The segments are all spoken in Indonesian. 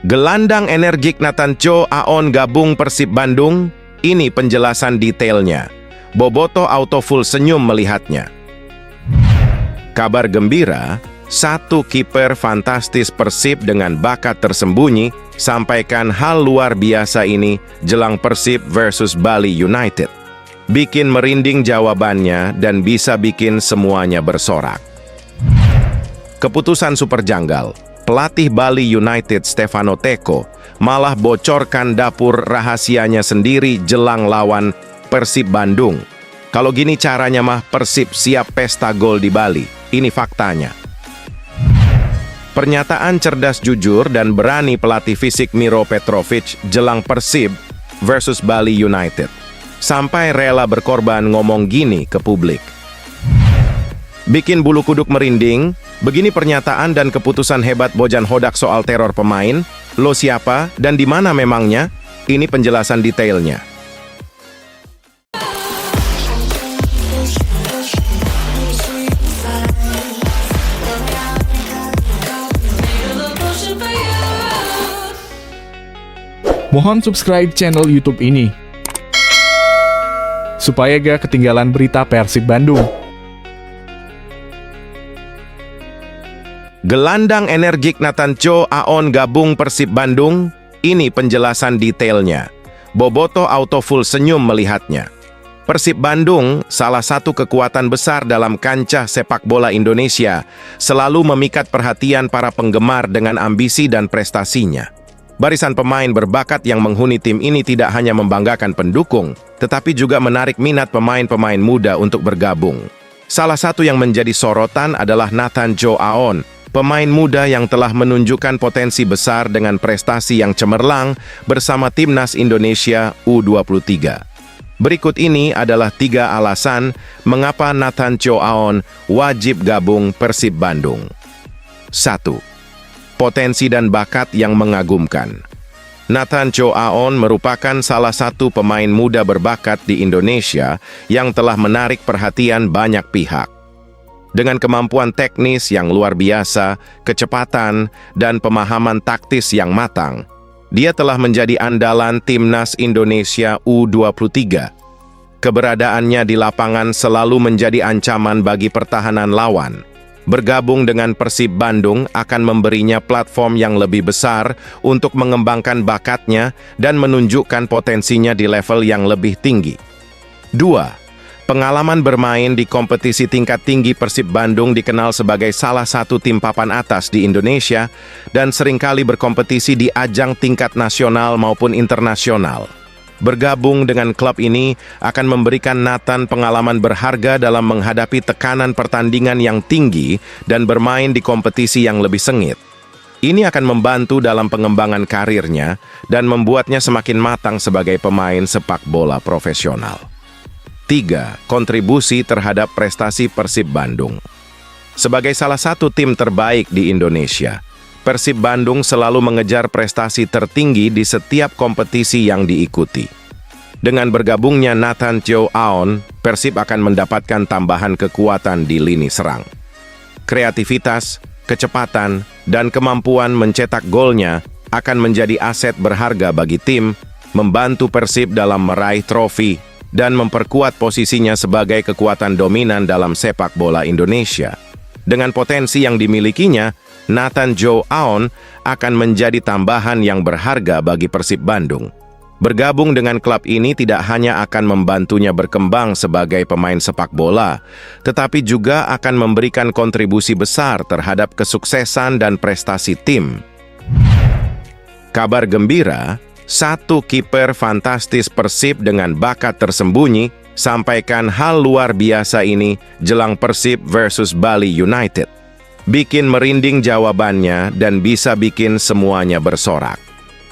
Gelandang energik Nathan Chow Aon gabung Persib Bandung, ini penjelasan detailnya. Bobotoh auto full senyum melihatnya. Kabar gembira, satu kiper fantastis Persib dengan bakat tersembunyi sampaikan hal luar biasa ini jelang Persib versus Bali United. Bikin merinding jawabannya dan bisa bikin semuanya bersorak. Keputusan super janggal. Pelatih Bali United Stefano Teko malah bocorkan dapur rahasianya sendiri jelang lawan Persib Bandung. Kalau gini caranya mah Persib siap pesta gol di Bali. Ini faktanya. Pernyataan cerdas jujur dan berani pelatih fisik Miro Petrovic jelang Persib versus Bali United. Sampai rela berkorban ngomong gini ke publik. Bikin bulu kuduk merinding, begini pernyataan dan keputusan hebat Bojan Hodak soal teror pemain, lo siapa dan di mana memangnya? Ini penjelasan detailnya. Mohon subscribe channel YouTube ini supaya gak ketinggalan berita Persib Bandung. Gelandang energik Nathan Chow Aon gabung Persib Bandung, ini penjelasan detailnya. Bobotoh auto full senyum melihatnya. Persib Bandung, salah satu kekuatan besar dalam kancah sepak bola Indonesia, selalu memikat perhatian para penggemar dengan ambisi dan prestasinya. Barisan pemain berbakat yang menghuni tim ini tidak hanya membanggakan pendukung, tetapi juga menarik minat pemain-pemain muda untuk bergabung. Salah satu yang menjadi sorotan adalah Nathan Chow Aon, pemain muda yang telah menunjukkan potensi besar dengan prestasi yang cemerlang bersama Timnas Indonesia U23. Berikut ini adalah 3 alasan mengapa Nathan Chow Aon wajib gabung Persib Bandung. 1. Potensi dan bakat yang mengagumkan. Nathan Chow Aon merupakan salah satu pemain muda berbakat di Indonesia yang telah menarik perhatian banyak pihak. Dengan kemampuan teknis yang luar biasa, kecepatan, dan pemahaman taktis yang matang, dia telah menjadi andalan Timnas Indonesia U23. Keberadaannya di lapangan selalu menjadi ancaman bagi pertahanan lawan. Bergabung dengan Persib Bandung akan memberinya platform yang lebih besar untuk mengembangkan bakatnya dan menunjukkan potensinya di level yang lebih tinggi. 2. Pengalaman bermain di kompetisi tingkat tinggi. Persib Bandung dikenal sebagai salah satu tim papan atas di Indonesia dan seringkali berkompetisi di ajang tingkat nasional maupun internasional. Bergabung dengan klub ini akan memberikan Nathan pengalaman berharga dalam menghadapi tekanan pertandingan yang tinggi dan bermain di kompetisi yang lebih sengit. Ini akan membantu dalam pengembangan karirnya dan membuatnya semakin matang sebagai pemain sepak bola profesional. 3. Kontribusi terhadap prestasi Persib Bandung. Sebagai salah satu tim terbaik di Indonesia, Persib Bandung selalu mengejar prestasi tertinggi di setiap kompetisi yang diikuti. Dengan bergabungnya Nathan Chow Aon, Persib akan mendapatkan tambahan kekuatan di lini serang. Kreativitas, kecepatan, dan kemampuan mencetak golnya akan menjadi aset berharga bagi tim, membantu Persib dalam meraih trofi, dan memperkuat posisinya sebagai kekuatan dominan dalam sepak bola Indonesia. Dengan potensi yang dimilikinya, Nathan Chow Aon akan menjadi tambahan yang berharga bagi Persib Bandung. Bergabung dengan klub ini tidak hanya akan membantunya berkembang sebagai pemain sepak bola, tetapi juga akan memberikan kontribusi besar terhadap kesuksesan dan prestasi tim. Kabar gembira, satu kiper fantastis Persib dengan bakat tersembunyi sampaikan hal luar biasa ini jelang Persib versus Bali United. Bikin merinding jawabannya dan bisa bikin semuanya bersorak.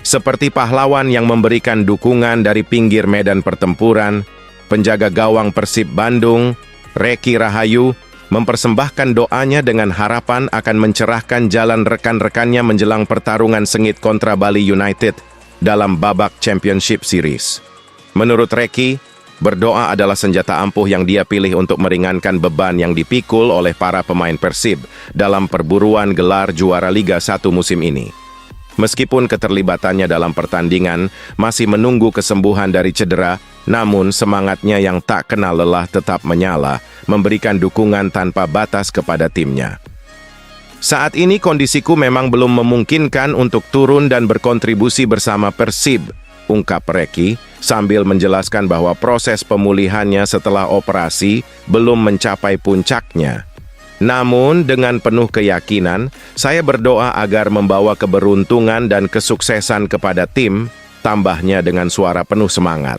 Seperti pahlawan yang memberikan dukungan dari pinggir medan pertempuran, penjaga gawang Persib Bandung, Reki Rahayu, mempersembahkan doanya dengan harapan akan mencerahkan jalan rekan-rekannya menjelang pertarungan sengit kontra Bali United dalam babak Championship Series. Menurut Reki, berdoa adalah senjata ampuh yang dia pilih untuk meringankan beban yang dipikul oleh para pemain Persib dalam perburuan gelar juara Liga 1 musim ini. Meskipun keterlibatannya dalam pertandingan masih menunggu kesembuhan dari cedera, namun semangatnya yang tak kenal lelah tetap menyala, memberikan dukungan tanpa batas kepada timnya. Saat ini kondisiku memang belum memungkinkan untuk turun dan berkontribusi bersama Persib, ungkap Reki, sambil menjelaskan bahwa proses pemulihannya setelah operasi belum mencapai puncaknya. Namun, dengan penuh keyakinan, saya berdoa agar membawa keberuntungan dan kesuksesan kepada tim, tambahnya dengan suara penuh semangat.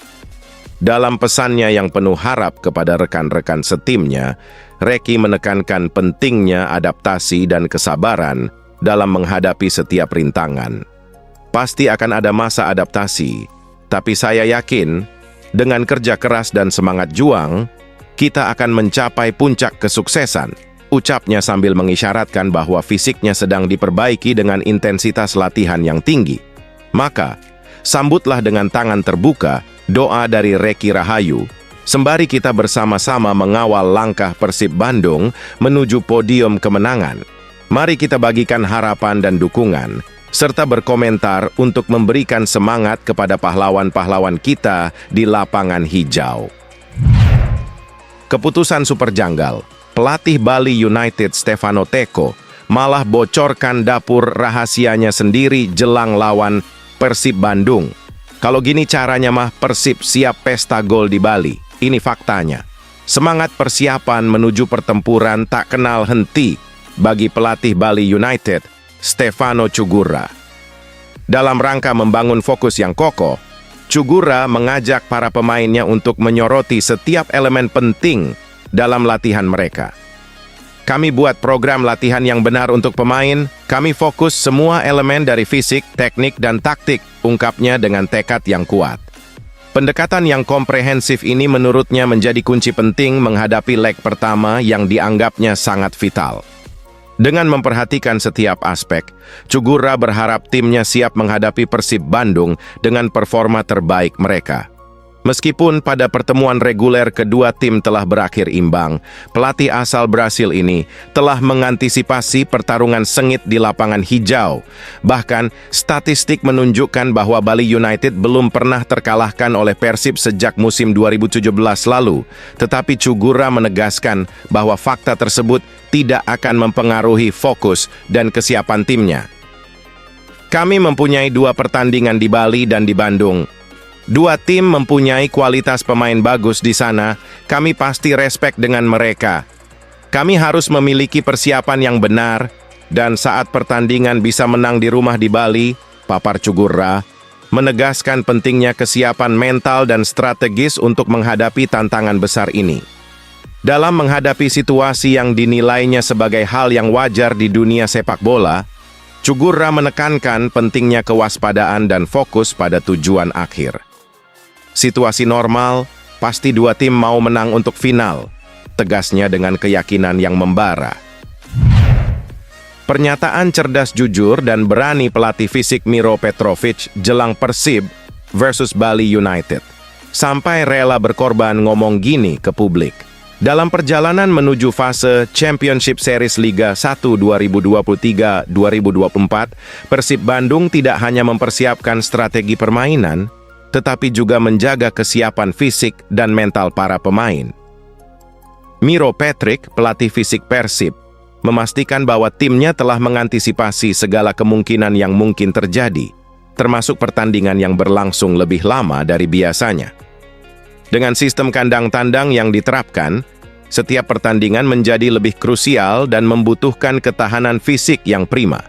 Dalam pesannya yang penuh harap kepada rekan-rekan setimnya, Reki menekankan pentingnya adaptasi dan kesabaran dalam menghadapi setiap rintangan. Pasti akan ada masa adaptasi, tapi saya yakin, dengan kerja keras dan semangat juang, kita akan mencapai puncak kesuksesan. Ucapnya sambil mengisyaratkan bahwa fisiknya sedang diperbaiki dengan intensitas latihan yang tinggi. Maka, sambutlah dengan tangan terbuka doa dari Reki Rahayu, sembari kita bersama-sama mengawal langkah Persib Bandung menuju podium kemenangan. Mari kita bagikan harapan dan dukungan, serta berkomentar untuk memberikan semangat kepada pahlawan-pahlawan kita di lapangan hijau. Keputusan super janggal. Pelatih Bali United Stefano Teko malah bocorkan dapur rahasianya sendiri jelang lawan Persib Bandung. Kalau gini caranya mah Persib siap pesta gol di Bali. Ini faktanya. Semangat persiapan menuju pertempuran tak kenal henti bagi pelatih Bali United, Stefano Cugura. Dalam rangka membangun fokus yang kokoh, Cugura mengajak para pemainnya untuk menyoroti setiap elemen penting dalam latihan mereka. Kami buat program latihan yang benar untuk pemain, kami fokus semua elemen dari fisik, teknik, dan taktik, ungkapnya dengan tekad yang kuat. Pendekatan yang komprehensif ini menurutnya menjadi kunci penting menghadapi leg pertama yang dianggapnya sangat vital. Dengan memperhatikan setiap aspek, Cugura berharap timnya siap menghadapi Persib Bandung dengan performa terbaik mereka. Meskipun pada pertemuan reguler kedua tim telah berakhir imbang, pelatih asal Brasil ini telah mengantisipasi pertarungan sengit di lapangan hijau. Bahkan, statistik menunjukkan bahwa Bali United belum pernah terkalahkan oleh Persib sejak musim 2017 lalu. Tetapi Cugura menegaskan bahwa fakta tersebut tidak akan mempengaruhi fokus dan kesiapan timnya. Kami mempunyai 2 pertandingan di Bali dan di Bandung. 2 tim mempunyai kualitas pemain bagus di sana, kami pasti respek dengan mereka. Kami harus memiliki persiapan yang benar, dan saat pertandingan bisa menang di rumah di Bali, papar Cugura, menegaskan pentingnya kesiapan mental dan strategis untuk menghadapi tantangan besar ini. Dalam menghadapi situasi yang dinilainya sebagai hal yang wajar di dunia sepak bola, Cugura menekankan pentingnya kewaspadaan dan fokus pada tujuan akhir. Situasi normal, pasti 2 tim mau menang untuk final, tegasnya dengan keyakinan yang membara. Pernyataan cerdas jujur dan berani pelatih fisik Miro Petrovic jelang Persib versus Bali United. Sampai rela berkorban ngomong gini ke publik. Dalam perjalanan menuju fase Championship Series Liga 1 2023-2024, Persib Bandung tidak hanya mempersiapkan strategi permainan, tetapi juga menjaga kesiapan fisik dan mental para pemain. Miro Petric, pelatih fisik Persib, memastikan bahwa timnya telah mengantisipasi segala kemungkinan yang mungkin terjadi, termasuk pertandingan yang berlangsung lebih lama dari biasanya. Dengan sistem kandang tandang yang diterapkan, setiap pertandingan menjadi lebih krusial dan membutuhkan ketahanan fisik yang prima.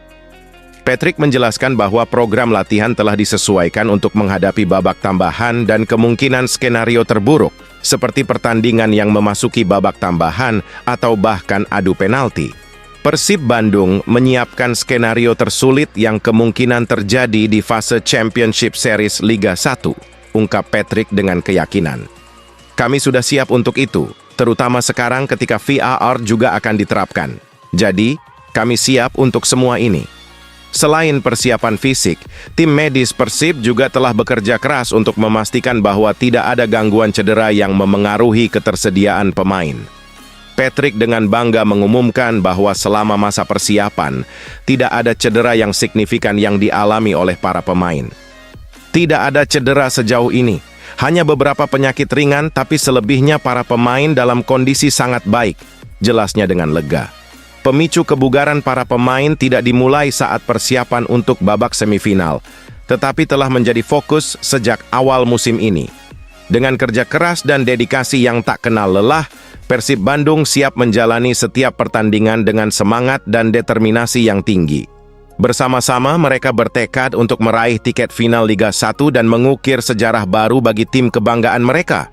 Patrick menjelaskan bahwa program latihan telah disesuaikan untuk menghadapi babak tambahan dan kemungkinan skenario terburuk, seperti pertandingan yang memasuki babak tambahan atau bahkan adu penalti. Persib Bandung menyiapkan skenario tersulit yang kemungkinan terjadi di fase Championship Series Liga 1, ungkap Patrick dengan keyakinan. Kami sudah siap untuk itu, terutama sekarang ketika VAR juga akan diterapkan. Jadi, kami siap untuk semua ini. Selain persiapan fisik, tim medis Persib juga telah bekerja keras untuk memastikan bahwa tidak ada gangguan cedera yang memengaruhi ketersediaan pemain. Patrick dengan bangga mengumumkan bahwa selama masa persiapan, tidak ada cedera yang signifikan yang dialami oleh para pemain. Tidak ada cedera sejauh ini, hanya beberapa penyakit ringan, tapi selebihnya para pemain dalam kondisi sangat baik, jelasnya dengan lega. Pemicu kebugaran para pemain tidak dimulai saat persiapan untuk babak semifinal, tetapi telah menjadi fokus sejak awal musim ini. Dengan kerja keras dan dedikasi yang tak kenal lelah, Persib Bandung siap menjalani setiap pertandingan dengan semangat dan determinasi yang tinggi. Bersama-sama mereka bertekad untuk meraih tiket final Liga 1 dan mengukir sejarah baru bagi tim kebanggaan mereka.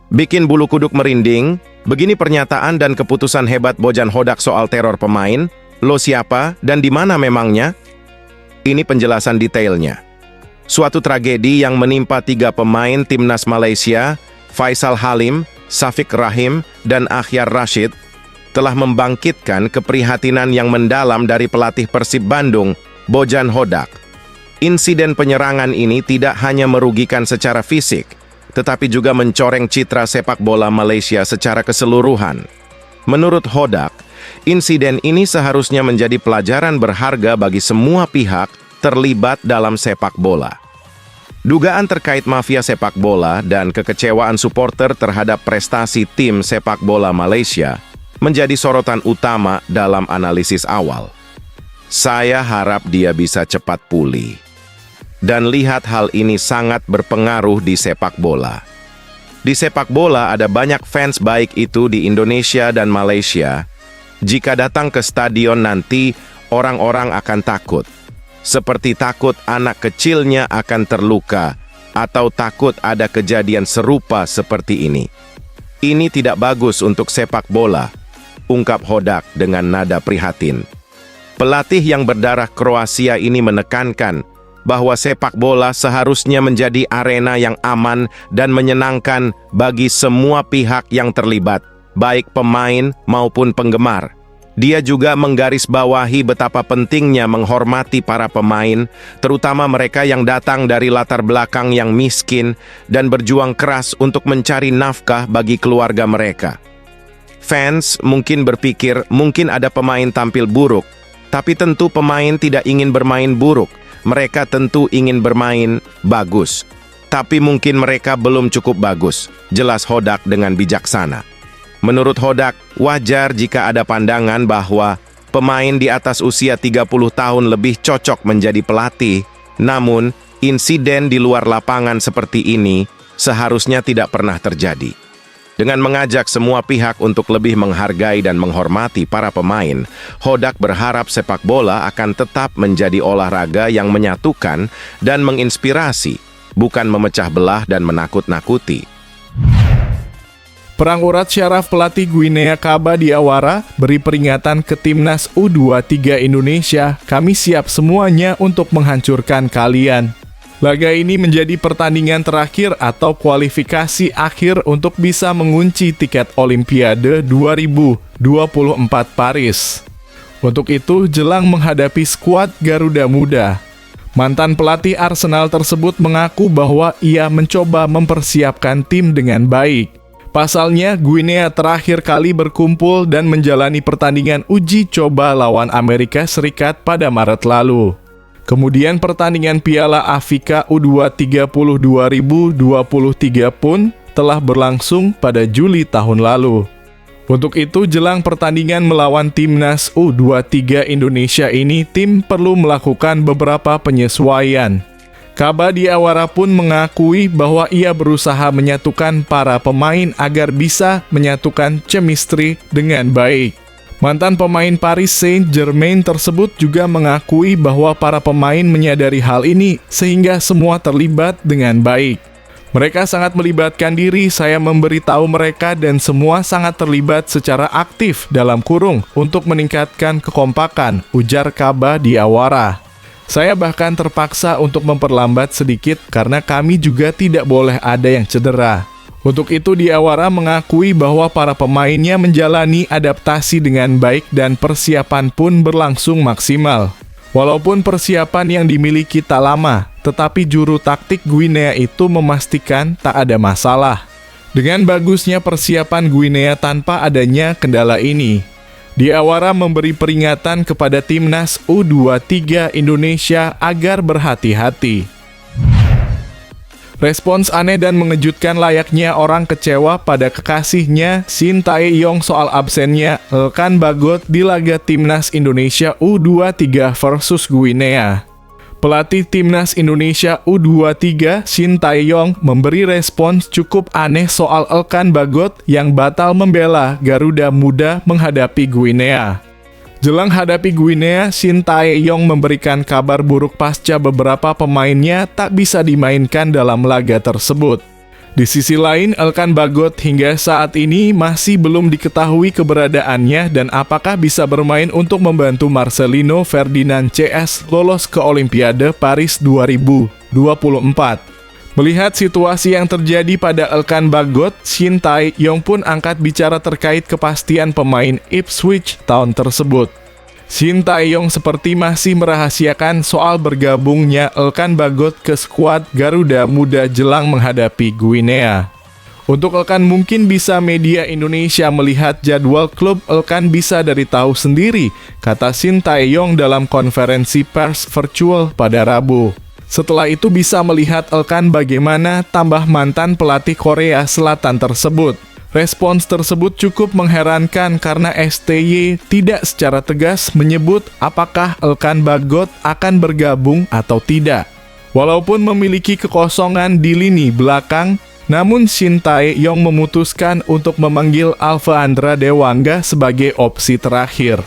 Bikin bulu kuduk merinding, begini pernyataan dan keputusan hebat Bojan Hodak soal teror pemain. Lo siapa dan di mana memangnya? Ini penjelasan detailnya. Suatu tragedi yang menimpa 3 pemain timnas Malaysia, Faisal Halim, Syafiq Rahim, dan Akhyar Rashid, telah membangkitkan keprihatinan yang mendalam dari pelatih Persib Bandung, Bojan Hodak. Insiden penyerangan ini tidak hanya merugikan secara fisik, tetapi juga mencoreng citra sepak bola Malaysia secara keseluruhan. Menurut Hodak, insiden ini seharusnya menjadi pelajaran berharga bagi semua pihak terlibat dalam sepak bola. Dugaan terkait mafia sepak bola dan kekecewaan supporter terhadap prestasi tim sepak bola Malaysia menjadi sorotan utama dalam analisis awal. Saya harap dia bisa cepat pulih. Dan lihat hal ini sangat berpengaruh di sepak bola. Di sepak bola ada banyak fans baik itu di Indonesia dan Malaysia. Jika datang ke stadion nanti, orang-orang akan takut. Seperti takut anak kecilnya akan terluka, atau takut ada kejadian serupa seperti ini. Ini tidak bagus untuk sepak bola, ungkap Hodak dengan nada prihatin. Pelatih yang berdarah Kroasia ini menekankan bahwa sepak bola seharusnya menjadi arena yang aman dan menyenangkan bagi semua pihak yang terlibat, baik pemain maupun penggemar. Dia juga menggarisbawahi betapa pentingnya menghormati para pemain, terutama mereka yang datang dari latar belakang yang miskin dan berjuang keras untuk mencari nafkah bagi keluarga mereka. Fans mungkin berpikir mungkin ada pemain tampil buruk, tapi tentu pemain tidak ingin bermain buruk. Mereka tentu ingin bermain bagus, tapi mungkin mereka belum cukup bagus, jelas Hodak dengan bijaksana. Menurut Hodak, wajar jika ada pandangan bahwa pemain di atas usia 30 tahun lebih cocok menjadi pelatih, namun insiden di luar lapangan seperti ini seharusnya tidak pernah terjadi. Dengan mengajak semua pihak untuk lebih menghargai dan menghormati para pemain, Hodak berharap sepak bola akan tetap menjadi olahraga yang menyatukan dan menginspirasi, bukan memecah belah dan menakut-nakuti. Perang urat syaraf pelatih Guinea Kaba Diawara beri peringatan ke timnas U23 Indonesia, kami siap semuanya untuk menghancurkan kalian. Laga ini menjadi pertandingan terakhir atau kualifikasi akhir untuk bisa mengunci tiket Olimpiade 2024 Paris. Untuk itu, jelang menghadapi skuad Garuda Muda, mantan pelatih Arsenal tersebut mengaku bahwa ia mencoba mempersiapkan tim dengan baik. Pasalnya, Guinea terakhir kali berkumpul dan menjalani pertandingan uji coba lawan Amerika Serikat pada Maret lalu. Kemudian pertandingan Piala Afrika U23 2023 pun telah berlangsung pada Juli tahun lalu. Untuk itu, jelang pertandingan melawan timnas U23 Indonesia ini, tim perlu melakukan beberapa penyesuaian. Kaba Diawara pun mengakui bahwa ia berusaha menyatukan para pemain agar bisa menyatukan chemistry dengan baik. Mantan pemain Paris Saint-Germain tersebut juga mengakui bahwa para pemain menyadari hal ini sehingga semua terlibat dengan baik. Mereka sangat melibatkan diri, saya memberitahu mereka dan semua sangat terlibat secara aktif dalam kurung untuk meningkatkan kekompakan, ujar Kaba Diawara. Saya bahkan terpaksa untuk memperlambat sedikit karena kami juga tidak boleh ada yang cedera. Untuk itu Diawara mengakui bahwa para pemainnya menjalani adaptasi dengan baik dan persiapan pun berlangsung maksimal. Walaupun persiapan yang dimiliki tak lama, tetapi juru taktik Guinea itu memastikan tak ada masalah. Dengan bagusnya persiapan Guinea tanpa adanya kendala ini, Diawara memberi peringatan kepada timnas U23 Indonesia agar berhati-hati. Respons aneh dan mengejutkan layaknya orang kecewa pada kekasihnya Shin Tae-yong soal absennya Elkan Bagot di laga timnas Indonesia U23 versus Guinea. Pelatih timnas Indonesia U23 Shin Tae-yong memberi respons cukup aneh soal Elkan Bagot yang batal membela Garuda Muda menghadapi Guinea. Jelang hadapi Guinea, Shin Tae-yong memberikan kabar buruk pasca beberapa pemainnya tak bisa dimainkan dalam laga tersebut. Di sisi lain, Elkan Bagot hingga saat ini masih belum diketahui keberadaannya dan apakah bisa bermain untuk membantu Marcelino Ferdinand CS lolos ke Olimpiade Paris 2024. Melihat situasi yang terjadi pada Elkan Bagot, Shin Tae-yong pun angkat bicara terkait kepastian pemain Ipswich tahun tersebut. Shin Tae-yong seperti masih merahasiakan soal bergabungnya Elkan Bagot ke skuad Garuda Muda jelang menghadapi Guinea. Untuk Elkan mungkin bisa media Indonesia melihat jadwal klub Elkan bisa dari tahu sendiri, kata Shin Tae-yong dalam konferensi pers virtual pada Rabu. Setelah itu bisa melihat Elkan bagaimana tambah mantan pelatih Korea Selatan tersebut. Respons tersebut cukup mengherankan karena STY tidak secara tegas menyebut apakah Elkan Bagot akan bergabung atau tidak. Walaupun memiliki kekosongan di lini belakang, namun Shin Tae-yong memutuskan untuk memanggil Alfa Andra Dewangga sebagai opsi terakhir.